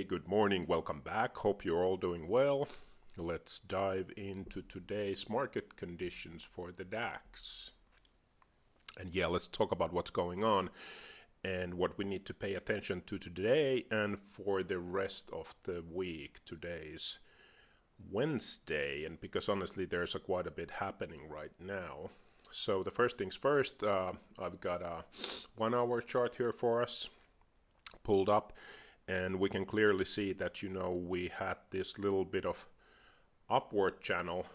Hey, good morning, welcome back. Hope you're all doing well. Let's dive into today's market conditions for the DAX. And yeah, let's talk about what's going on and what we need to pay attention to today and for the rest of the week. Today's Wednesday, and because honestly there's quite a bit happening right now. So the first things first, I've got a 1 hour chart here for us pulled up, and we can clearly see that we had this little bit of upward channel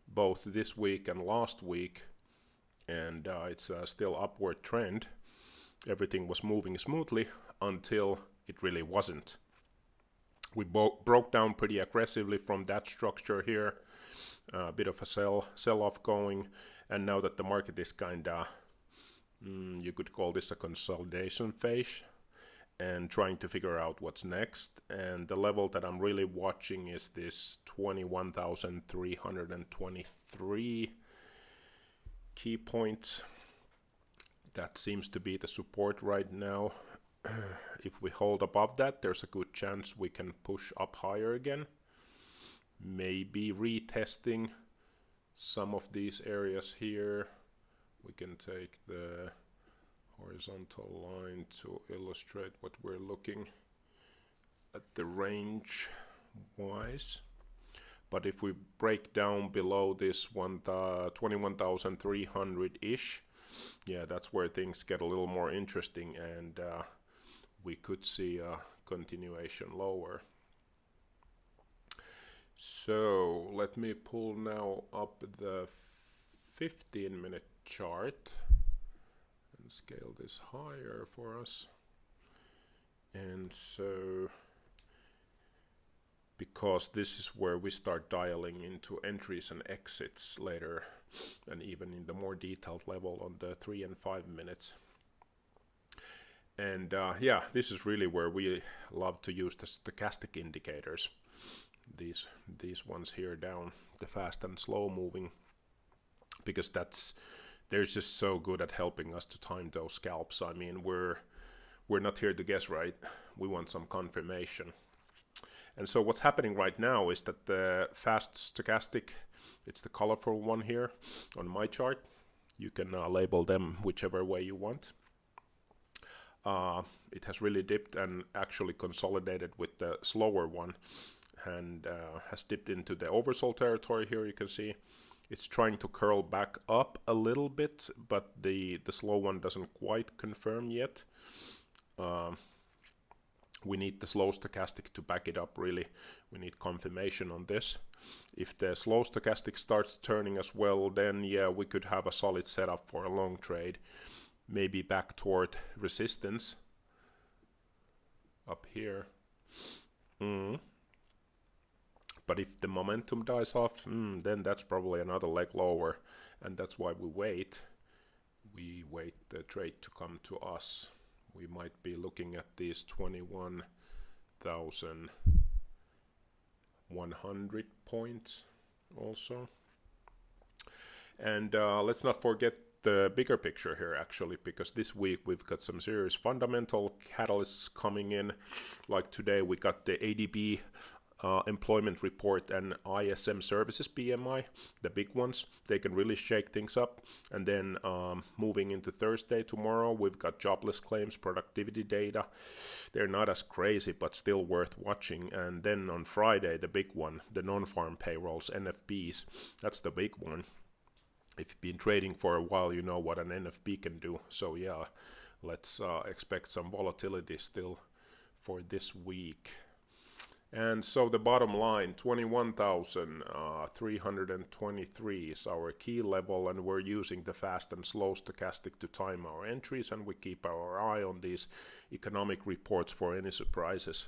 both this week and last week, and it's still upward trend. Everything was moving smoothly until it really wasn't. We broke down pretty aggressively from that structure here, a bit of a sell-off going, and now that the market is kinda, you could call this a consolidation phase, and trying to figure out what's next. And the level that I'm really watching is this 21,323 key points. That seems to be the support right now. If we hold above that, there's a good chance we can push up higher again. Maybe retesting some of these areas here. We can take the horizontal line to illustrate what we're looking at the range wise. But if we break down below this 21,300-ish, yeah, that's where things get a little more interesting, and we could see a continuation lower. So let me pull now up the 15-minute chart and scale this higher for us. And so, because this is where we start dialing into entries and exits later, and even in the more detailed level on the 3 and 5 minutes. And yeah, this is really where we love to use the stochastic indicators. These ones here down, the fast and slow moving, because they're just so good at helping us to time those scalps. I mean, we're not here to guess, right? We want some confirmation. And so what's happening right now is that the fast stochastic, it's the colorful one here on my chart. You can label them whichever way you want. It has really dipped and actually consolidated with the slower one, and has dipped into the oversold territory here. You can see it's trying to curl back up a little bit, but the slow one doesn't quite confirm yet. We need the slow stochastic to back it up, really. We need confirmation on this. If the slow stochastic starts turning as well, then yeah, we could have a solid setup for a long trade. Maybe back toward resistance up here. But if the momentum dies off, then that's probably another leg lower, and that's why we wait. We wait the trade to come to us. We might be looking at these 21,100 points also. And let's not forget the bigger picture here, actually, because this week we've got some serious fundamental catalysts coming in. Like today we got the ADP employment report and ISM services PMI, the big ones. They can really shake things up. And then moving into Thursday, tomorrow, we've got jobless claims, productivity data. They're not as crazy, but still worth watching. And then on Friday, the big one, the non-farm payrolls, NFPs. That's the big one. If you've been trading for a while, you know what an NFP can do. So yeah, let's expect some volatility still for this week. And so the bottom line, 21,323 is our key level, and we're using the fast and slow stochastic to time our entries, and we keep our eye on these economic reports for any surprises.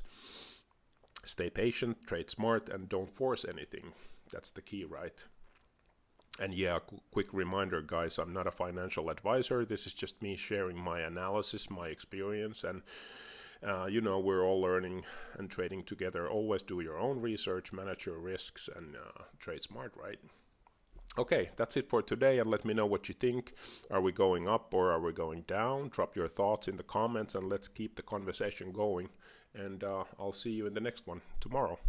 Stay patient, trade smart, and don't force anything. That's the key, right? And yeah, quick reminder, guys, I'm not a financial advisor. This is just me sharing my analysis, my experience, and we're all learning and trading together. Always do your own research, manage your risks, and trade smart, right? Okay, that's it for today, and let me know what you think. Are we going up or are we going down? Drop your thoughts in the comments, and let's keep the conversation going. and I'll see you in the next one tomorrow.